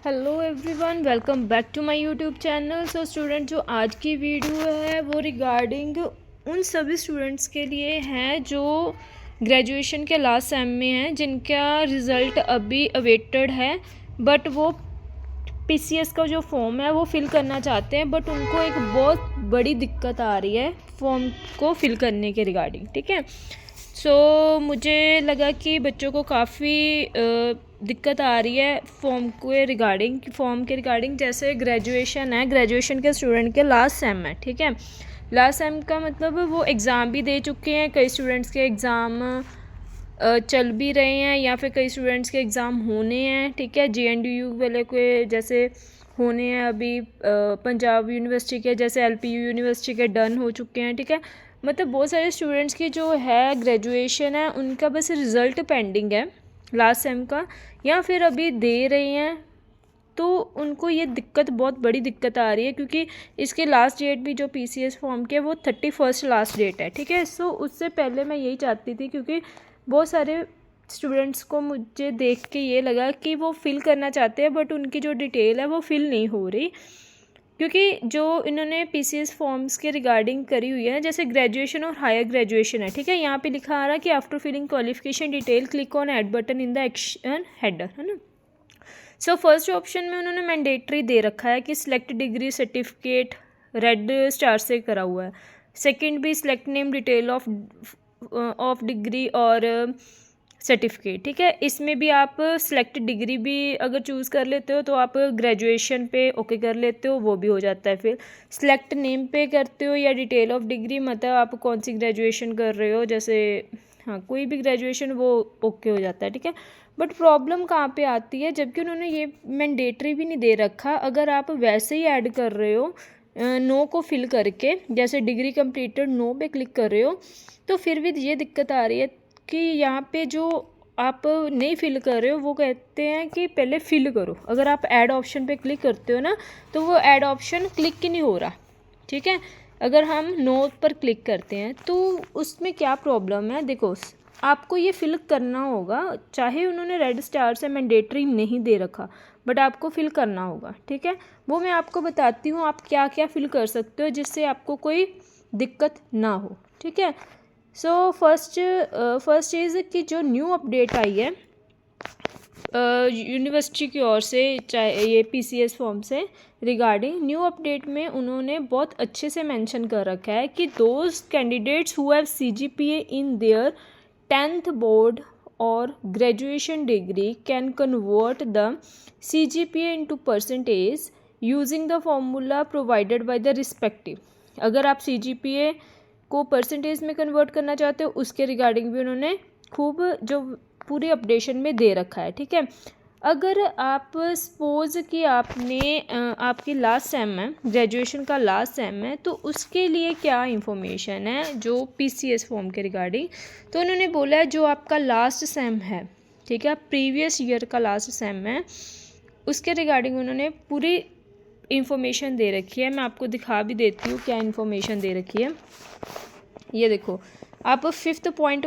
Hello everyone, welcome back to my YouTube channel. So student, जो आज की video है वो रिगार्डिंग उन सभी स्टूडेंट्स के लिए है जो ग्रेजुएशन के लास्ट सेम में हैं, जिनका रिज़ल्ट अभी अवेटेड है, बट वो पीसीएस का जो फॉर्म है वो फिल करना चाहते हैं, बट उनको एक बहुत बड़ी दिक्कत आ रही है फॉर्म को फिल करने के रिगार्डिंग। ठीक है, मुझे लगा कि बच्चों को काफ़ी दिक्कत आ रही है फॉर्म के रिगार्डिंग। जैसे ग्रेजुएशन है, ग्रेजुएशन के स्टूडेंट के लास्ट सेम है। ठीक है, लास्ट सेम का मतलब वो एग्ज़ाम भी दे चुके हैं, कई स्टूडेंट्स के एग्ज़ाम चल भी रहे हैं या फिर कई स्टूडेंट्स के एग्ज़ाम होने हैं। ठीक है, JNDU वाले के जैसे होने हैं अभी, पंजाब यूनिवर्सिटी के जैसे LPU यूनिवर्सिटी के डन हो चुके हैं। ठीक है, मतलब बहुत सारे स्टूडेंट्स की जो है ग्रेजुएशन है उनका बस रिज़ल्ट पेंडिंग है लास्ट सेम का, या फिर अभी दे रहे हैं, तो उनको ये दिक्कत, बहुत बड़ी दिक्कत आ रही है, क्योंकि इसके लास्ट डेट भी जो PCS फॉर्म के वो 31 लास्ट डेट है। ठीक है, उससे पहले मैं यही चाहती थी, क्योंकि बहुत सारे स्टूडेंट्स को मुझे देख के ये लगा कि वो फिल करना चाहते हैं, बट उनकी जो डिटेल है वो फिल नहीं हो रही, क्योंकि जो इन्होंने PCS फॉर्म्स के रिगार्डिंग करी हुई है, जैसे ग्रेजुएशन और हायर ग्रेजुएशन है। ठीक है, यहाँ पे लिखा आ रहा है कि after filling qualification detail click on add button in the action header, है ना। फर्स्ट ऑप्शन में उन्होंने मैंडेटरी दे रखा है कि select degree certificate red star से करा हुआ है। सेकंड भी select name detail of degree और सर्टिफिकेट। ठीक है, इसमें भी आप सिलेक्ट डिग्री भी अगर चूज़ कर लेते हो तो आप ग्रेजुएशन पे ओके कर लेते हो, वो भी हो जाता है। फिर सिलेक्ट नेम पे करते हो या डिटेल ऑफ डिग्री, मतलब आप कौन सी ग्रेजुएशन कर रहे हो, जैसे हाँ कोई भी ग्रेजुएशन, वो ओके हो जाता है। ठीक है, बट प्रॉब्लम कहाँ पे आती है, जबकि उन्होंने ये मैंडेटरी भी नहीं दे रखा। अगर आप वैसे ही ऐड कर रहे हो नो को फिल करके, जैसे डिग्री कंप्लीटेड नो पे क्लिक कर रहे हो, तो फिर भी ये दिक्कत आ रही है कि यहाँ पे जो आप नहीं फिल कर रहे हो वो कहते हैं कि पहले फिल करो। अगर आप ऐड ऑप्शन पे क्लिक करते हो ना, तो वो ऐड ऑप्शन क्लिक ही नहीं हो रहा। ठीक है, अगर हम नो पर क्लिक करते हैं तो उसमें क्या प्रॉब्लम है, देखो आपको ये फिल करना होगा, चाहे उन्होंने रेड स्टार से मैंडेटरी नहीं दे रखा, बट आपको फिल करना होगा। ठीक है, वो मैं आपको बताती हूँ आप क्या क्या फिल कर सकते हो जिससे आपको कोई दिक्कत ना हो। ठीक है, फर्स्ट चीज़ कि जो न्यू अपडेट आई है यूनिवर्सिटी की ओर से, चाहे ये PCS फॉर्म से रिगार्डिंग, न्यू अपडेट में उन्होंने बहुत अच्छे से मेंशन कर रखा है कि those candidates who have CGPA in their 10th board और graduation degree can convert the CGPA into percentage using the formula provided by the respective. अगर आप CGPA को परसेंटेज में कन्वर्ट करना चाहते हो, उसके रिगार्डिंग भी उन्होंने खूब जो पूरी अपडेशन में दे रखा है। ठीक है, अगर आप सपोज कि आपकी लास्ट सेम है, ग्रेजुएशन का लास्ट सेम है, तो उसके लिए क्या इंफॉर्मेशन है जो PCS फॉर्म के रिगार्डिंग, तो उन्होंने बोला है जो आपका लास्ट सेम है, ठीक है, प्रीवियस ईयर का लास्ट सेम है, उसके रिगार्डिंग उन्होंने पूरी इंफॉर्मेशन दे रखी है। मैं आपको दिखा भी देती हूँ क्या इंफॉर्मेशन दे रखी है। ये देखो, आप 5th पॉइंट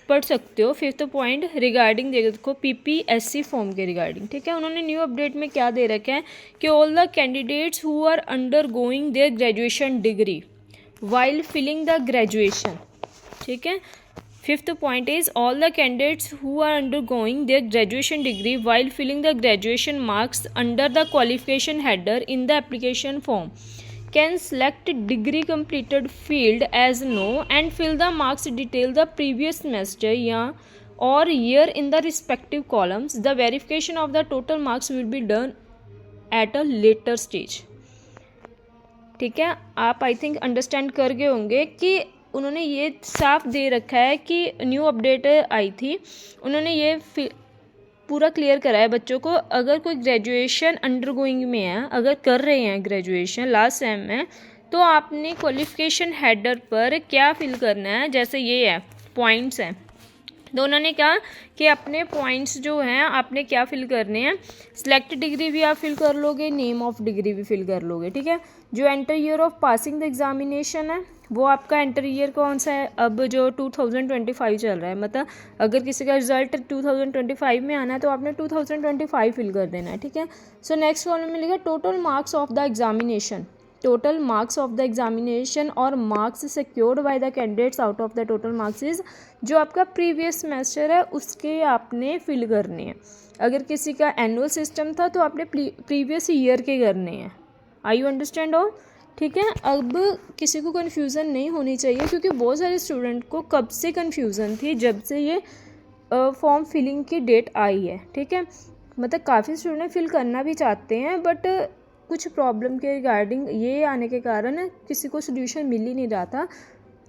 पढ़ सकते हो। 5th पॉइंट रिगार्डिंग देखो PPSC फॉर्म के रिगार्डिंग। ठीक है, उन्होंने न्यू अपडेट में क्या दे रखा है कि all the candidates who are undergoing their graduation degree while filling the graduation. ठीक है, 5th point is all the candidates who are undergoing their graduation degree while filling the graduation marks under the qualification header in the application form can select degree completed field as no and fill the marks detail the previous semester or year in the respective columns. The verification of the total marks will be done at a later stage. ठीक है, आप I think understand कर गए होंगे कि उन्होंने ये साफ दे रखा है कि न्यू अपडेट आई थी, उन्होंने ये पूरा क्लियर करा है बच्चों को। अगर कोई ग्रेजुएशन अंडरगोइंग में है, अगर कर रहे हैं ग्रेजुएशन लास्ट सेम में, तो आपने क्वालिफिकेशन हेडर पर क्या फिल करना है, जैसे ये है पॉइंट्स हैं, तो उन्होंने कहा कि अपने पॉइंट्स जो हैं आपने क्या फिल करने हैं, सिलेक्ट डिग्री भी आप फिल कर लोगे, नेम ऑफ डिग्री भी फिल कर लोगे, ठीक है। जो enter year of passing the examination है वो आपका एंटर ईयर कौन सा है, अब जो 2025 चल रहा है, मतलब अगर किसी का रिजल्ट 2025 में आना है तो आपने 2025 फिल कर देना है, ठीक है। सो नेक्स्ट कॉलम में लिखा total marks of the examination, total marks of the examination और marks secured by the candidates out of the total marks is, जो आपका प्रीवियस सेमेस्टर है उसके आपने फिल करने हैं। अगर किसी का एनुअल सिस्टम था तो आपने प्रीवियस ईयर के करने हैं। आई यू अंडरस्टैंड ऑल, ठीक है। अब किसी को कन्फ्यूज़न नहीं होनी चाहिए क्योंकि बहुत सारे स्टूडेंट को कब से कन्फ्यूज़न थी, जब से ये फॉर्म फिलिंग की डेट आई है, ठीक है। मतलब काफ़ी स्टूडेंट फिल करना भी चाहते हैं बट कुछ प्रॉब्लम के रिगार्डिंग ये आने के कारण किसी को सोल्यूशन मिल ही नहीं रहा था।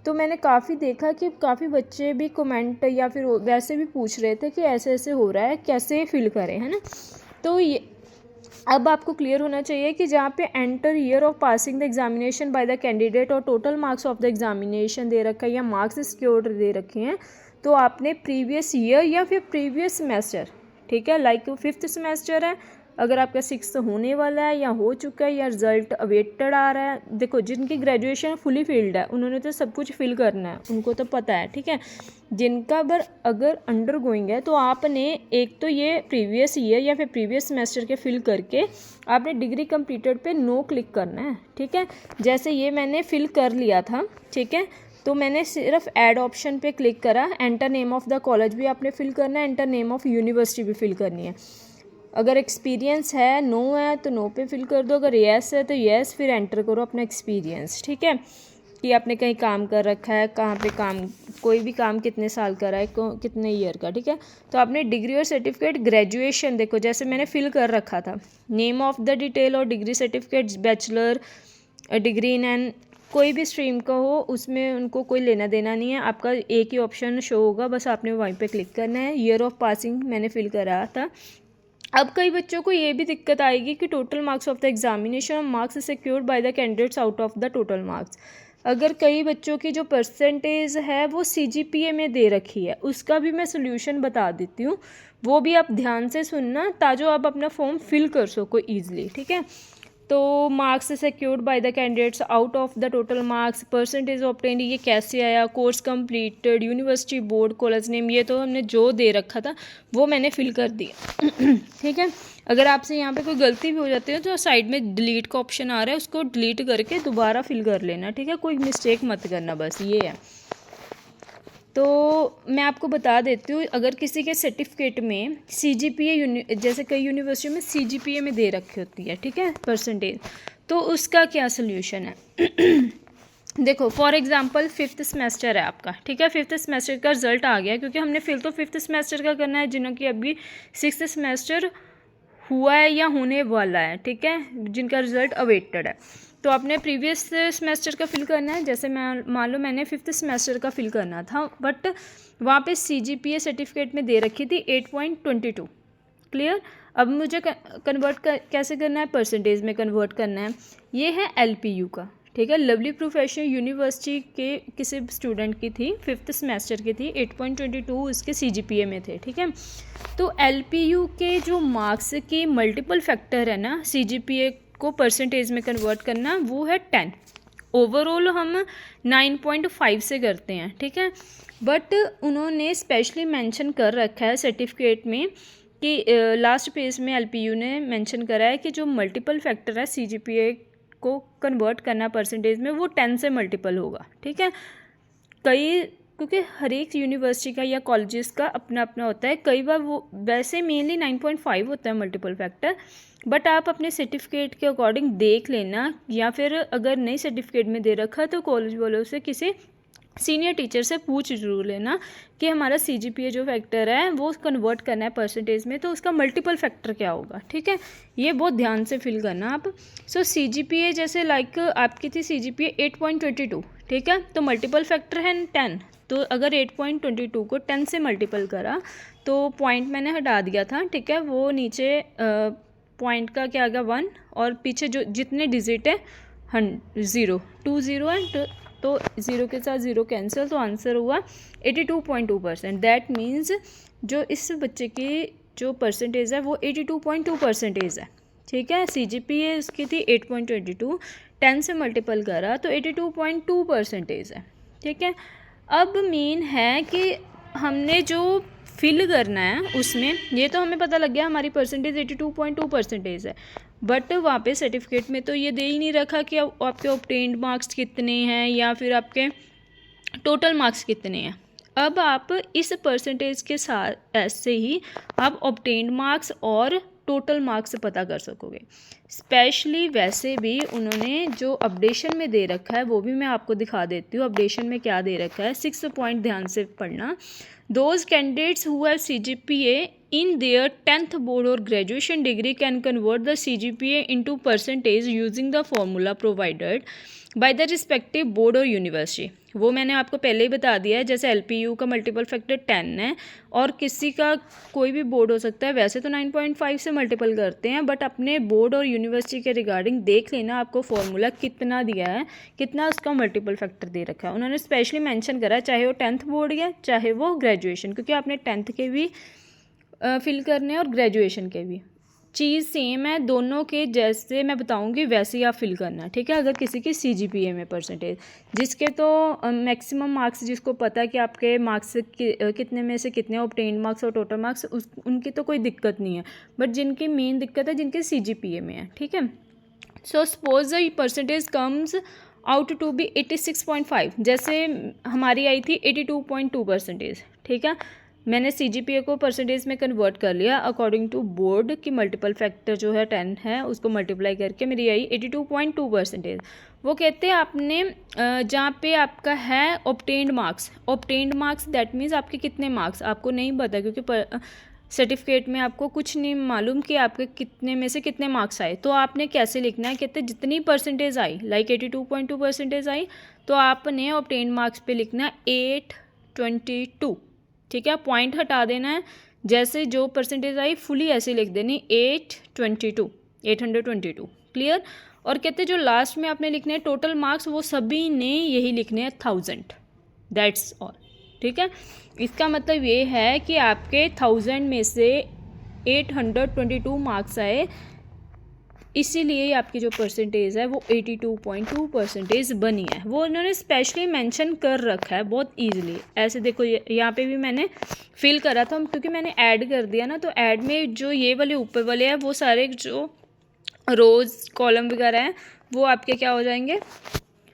तो मैंने काफ़ी देखा कि काफ़ी बच्चे भी कमेंट या फिर वैसे भी पूछ रहे थे कि ऐसे ऐसे हो रहा है, कैसे फिल करें, है ना। तो ये अब आपको क्लियर होना चाहिए कि जहाँ पे enter year of passing the examination by the candidate और total marks of the examination दे रखा है या मार्क्स सिक्योर्ड दे रखे हैं, तो आपने प्रीवियस ईयर या फिर प्रीवियस सेमेस्टर, ठीक है, लाइक 5th सेमेस्टर है, अगर आपका 6th होने वाला है या हो चुका है या रिजल्ट अवेटेड आ रहा है, देखो जिनकी ग्रेजुएशन फुली फिल्ड है उन्होंने तो सब कुछ फिल करना है, उनको तो पता है, ठीक है। जिनका अगर अंडर गोइंग है तो आपने एक तो ये प्रीवियस ईयर या फिर प्रीवियस सेमेस्टर के फिल करके आपने डिग्री कंप्लीटेड पे नो क्लिक करना है, ठीक है। जैसे ये मैंने फिल कर लिया था, ठीक है, तो मैंने सिर्फ ऐड ऑप्शन पे क्लिक करा, enter name of the college भी आपने फिल करना है, एंटर नेम ऑफ यूनिवर्सिटी भी फिल करनी है। अगर एक्सपीरियंस है, नो है तो नो पे फिल कर दो, अगर येस है तो येस, फिर एंटर करो अपना एक्सपीरियंस, ठीक है, कि आपने कहीं काम कर रखा है, कहाँ पे काम, कोई भी काम कितने साल का रहा है, कितने ईयर का, ठीक है। तो आपने डिग्री और सर्टिफिकेट ग्रेजुएशन, देखो जैसे मैंने फिल कर रखा था, नेम ऑफ द डिटेल और degree certificate, bachelor degree in and कोई भी स्ट्रीम का हो उसमें उनको कोई लेना देना नहीं है, आपका एक ही ऑप्शन शो होगा, बस आपने वहीं पे क्लिक करना है। ईयर ऑफ पासिंग मैंने फिल करा था। अब कई बच्चों को ये भी दिक्कत आएगी कि total marks of the examination और marks secured by the candidates out of the total marks, अगर कई बच्चों की जो परसेंटेज है वो CGPA में दे रखी है, उसका भी मैं सोल्यूशन बता देती हूँ, वो भी आप ध्यान से सुनना ताकि आप अपना फॉर्म फिल कर सको ईजिली, ठीक है। तो marks secured by the candidates out of the total marks, percentage obtained, ये कैसे आया, course completed, university board, college name, ये तो हमने जो दे रखा था वो मैंने फिल कर दिया, ठीक है। अगर आपसे यहाँ पे कोई गलती भी हो जाती है तो साइड में डिलीट का ऑप्शन आ रहा है, उसको डिलीट करके दोबारा फिल कर लेना, ठीक है, कोई मिस्टेक मत करना, बस ये है। तो मैं आपको बता देती हूँ, अगर किसी के सर्टिफिकेट में CGPA, जैसे कई यूनिवर्सिटी में CGPA में दे रखी होती है, ठीक है, परसेंटेज, तो उसका क्या सोल्यूशन है। देखो फॉर एग्जांपल 5th सेमेस्टर है आपका, ठीक है, 5th सेमेस्टर का रिजल्ट आ गया, क्योंकि हमने फिल तो 5th सेमेस्टर का करना है, जिन्हों की अभी 6th सेमेस्टर हुआ है या होने वाला है, ठीक है, जिनका रिजल्ट अवेटेड है, तो आपने प्रीवियस सेमेस्टर का फिल करना है। जैसे मैं मान लो मैंने 5th सेमेस्टर का फिल करना था, बट वहाँ पे CGPA सर्टिफिकेट में दे रखी थी 8.22, क्लियर। अब मुझे कन्वर्ट कैसे करना है, परसेंटेज में कन्वर्ट करना है। ये है LPU का, ठीक है, लवली प्रोफेशनल यूनिवर्सिटी के किसी स्टूडेंट की थी, 5th सेमेस्टर की थी, 8.22 उसके CGPA में थे, ठीक है। तो LPU के जो मार्क्स की मल्टीपल फैक्टर है ना, CGPA को परसेंटेज में कन्वर्ट करना, वो है 10। ओवरऑल हम 9.5 से करते हैं, ठीक है, बट उन्होंने स्पेशली मेंशन कर रखा है सर्टिफिकेट में कि लास्ट पेज में LPU ने मेंशन करा है कि जो मल्टीपल फैक्टर है CGPA को कन्वर्ट करना परसेंटेज में, वो 10 से मल्टीपल होगा, ठीक है। क्योंकि हर एक यूनिवर्सिटी का या कॉलेजेस का अपना अपना होता है, कई बार वो वैसे मेनली 9.5 होता है मल्टीपल फैक्टर, बट आप अपने सर्टिफिकेट के अकॉर्डिंग देख लेना, या फिर अगर नई सर्टिफिकेट में दे रखा तो कॉलेज वालों से किसी सीनियर टीचर से पूछ जरूर लेना कि हमारा CGPA जो फैक्टर है वो कन्वर्ट करना है परसेंटेज में, तो उसका मल्टीपल फैक्टर क्या होगा, ठीक है, ये बहुत ध्यान से फिल करना आप। सो CGPA जैसे लाइक आपकी थी CGPA 8.22, ठीक है, तो मल्टीपल फैक्टर है 10, तो अगर 8.22 को 10 से मल्टीपल करा तो पॉइंट मैंने हटा दिया था, ठीक है, वो नीचे पॉइंट का क्या आ गया 1, और पीछे जो जितने डिजिट है 0, 2 0 है, तो तो 0 के साथ 0 कैंसिल, तो आंसर हुआ 82.2%। दैट मीन्स जो इस बच्चे की जो परसेंटेज है वो 82.2% है। ठीक है, CGPA उसकी थी 8.22, 10 से मल्टीपल करा तो 82.2% है। ठीक है, अब मेन है कि हमने जो फिल करना है उसमें, ये तो हमें पता लग गया हमारी परसेंटेज 82.2% है, बट वहाँ पे सर्टिफिकेट में तो ये दे ही नहीं रखा कि आपके ऑब्टेन्ड मार्क्स कितने हैं या फिर आपके टोटल मार्क्स कितने हैं। अब आप इस परसेंटेज के साथ ऐसे ही आप ऑब्टेन्ड मार्क्स और टोटल मार्क्स पता कर सकोगे। स्पेशली वैसे भी उन्होंने जो अपडेशन में दे रखा है वो भी मैं आपको दिखा देती हूँ। अपडेशन में क्या दे रखा है, 6 पॉइंट ध्यान से पढ़ना। Those candidates who have CGPA in their 10th board or graduation degree can convert the CGPA into percentage using the formula provided by the respective board or university। वो मैंने आपको पहले ही बता दिया है, जैसे LPU का मल्टीपल फैक्टर 10 है और किसी का कोई भी बोर्ड हो सकता है। वैसे तो 9.5 से मल्टीपल करते हैं, बट अपने बोर्ड और यूनिवर्सिटी के रिगार्डिंग देख लेना आपको फॉर्मूला कितना दिया है, कितना उसका मल्टीपल फैक्टर दे रखा है। उन्होंने स्पेशली मेंशन करा है, चाहे वो 10th बोर्ड या चाहे वो ग्रेजुएशन, क्योंकि आपने 10th के भी फिल करने और ग्रेजुएशन के भी चीज़ सेम है दोनों के, जैसे मैं बताऊंगी वैसे ही आप फिल करना। ठीक है, अगर किसी की CGPA में परसेंटेज, जिसके तो मैक्सिमम मार्क्स, जिसको पता है कि आपके मार्क्स कितने में से कितने ऑब्टेन्ड मार्क्स और टोटल मार्क्स, उनकी तो कोई दिक्कत नहीं है, बट जिनकी मेन दिक्कत है जिनके CGPA में है। ठीक है, so suppose the percentage comes out to be 86.5, जैसे हमारी आई थी 82.2%। ठीक है, मैंने CGPA को परसेंटेज में कन्वर्ट कर लिया अकॉर्डिंग टू बोर्ड की मल्टीपल फैक्टर जो है 10 है उसको मल्टीप्लाई करके मेरी आई 82.2%। वो कहते हैं आपने जहाँ पे आपका है ऑब्टेन्ड मार्क्स दैट मीन्स आपके कितने मार्क्स आपको नहीं पता, क्योंकि सर्टिफिकेट में आपको कुछ नहीं मालूम कि आपके कितने में से कितने मार्क्स आए। तो आपने कैसे लिखना है, कहते जितनी परसेंटेज आई, लाइक 82.2% आई, तो आपने ऑब्टेन्ड मार्क्स पे लिखना 822। ठीक है, पॉइंट हटा देना है, जैसे जो परसेंटेज आई फुली ऐसे लिख देनी 822। क्लियर। और कहते जो लास्ट में आपने लिखने हैं टोटल मार्क्स, वो सभी ने यही लिखने हैं 1000। That's all. ठीक है, इसका मतलब ये है कि आपके 1000 में से 822 मार्क्स आए, इसीलिए आपकी जो परसेंटेज है वो 82.2% बनी है। वो उन्होंने स्पेशली मेंशन कर रखा है बहुत इजीली। ऐसे देखो यहाँ पे भी मैंने फिल करा था, क्योंकि मैंने ऐड कर दिया ना, तो ऐड में जो ये वाले ऊपर वाले हैं वो सारे जो रोज कॉलम वगैरह हैं वो आपके क्या हो जाएंगे,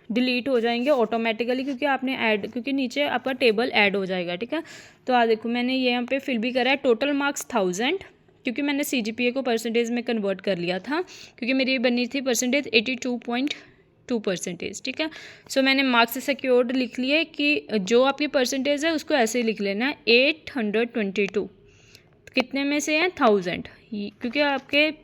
डिलीट हो जाएंगे ऑटोमेटिकली, क्योंकि आपने ऐड, क्योंकि नीचे आपका टेबल ऐड हो जाएगा। ठीक है, तो आ देखो मैंने ये यहाँ पे फिल भी करा है टोटल मार्क्स 1000, क्योंकि मैंने CGPA को परसेंटेज में कन्वर्ट कर लिया था, क्योंकि मेरी बनी थी परसेंटेज 82.2%। ठीक है, सो मैंने मार्क्स सिक्योर्ड लिख लिए कि जो आपकी परसेंटेज है उसको ऐसे ही लिख लेना है 822। कितने में से हैं 1000, क्योंकि आपके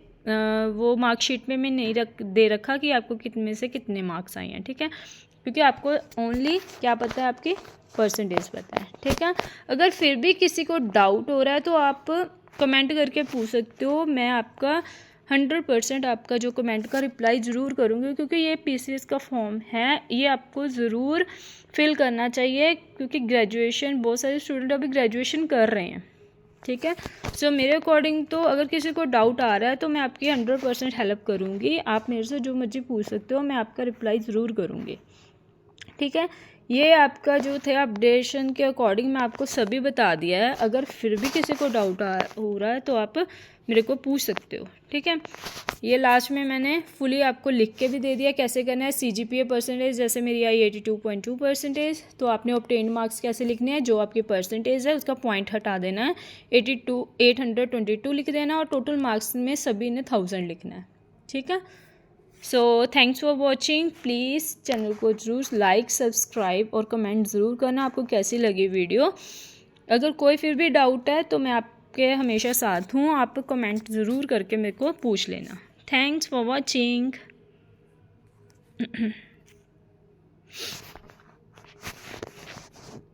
वो मार्कशीट में मैं नहीं दे रखा कि आपको कितने में से कितने मार्क्स आए हैं। ठीक है, क्योंकि आपको ओनली क्या पता है, आपकी परसेंटेज पता है। ठीक है, अगर फिर भी किसी को डाउट हो रहा है तो आप कमेंट करके पूछ सकते हो। मैं आपका 100% आपका जो कमेंट का रिप्लाई ज़रूर करूँगी, क्योंकि ये PCS का फॉर्म है, ये आपको ज़रूर फिल करना चाहिए, क्योंकि ग्रेजुएशन, बहुत सारे स्टूडेंट अभी ग्रेजुएशन कर रहे हैं। ठीक है, सो मेरे अकॉर्डिंग तो अगर किसी को डाउट आ रहा है तो मैं आपकी 100% हेल्प करूँगी। आप मेरे से जो मर्जी पूछ सकते हो, मैं आपका रिप्लाई ज़रूर करूँगी। ठीक है, ये आपका जो थे अपडेशन के अकॉर्डिंग मैं आपको सभी बता दिया है। अगर फिर भी किसी को डाउट हो रहा है तो आप मेरे को पूछ सकते हो। ठीक है, ये लास्ट में मैंने फुली आपको लिख के भी दे दिया कैसे करना है। CGPA परसेंटेज जैसे मेरी आई 82.2%, तो आपने ऑब्टेन्ड मार्क्स कैसे लिखने हैं, जो आपकी परसेंटेज है उसका पॉइंट हटा देना है, 822 लिख देना, और टोटल मार्क्स में सभी ने 1000 लिखना है। ठीक है, so thanks for watching. Please channel को ज़रूर लाइक, सब्सक्राइब और कमेंट ज़रूर करना आपको कैसी लगी वीडियो। अगर कोई फिर भी डाउट है तो मैं आपके हमेशा साथ हूँ, आप कमेंट ज़रूर करके मेरे को पूछ लेना। Thanks for watching.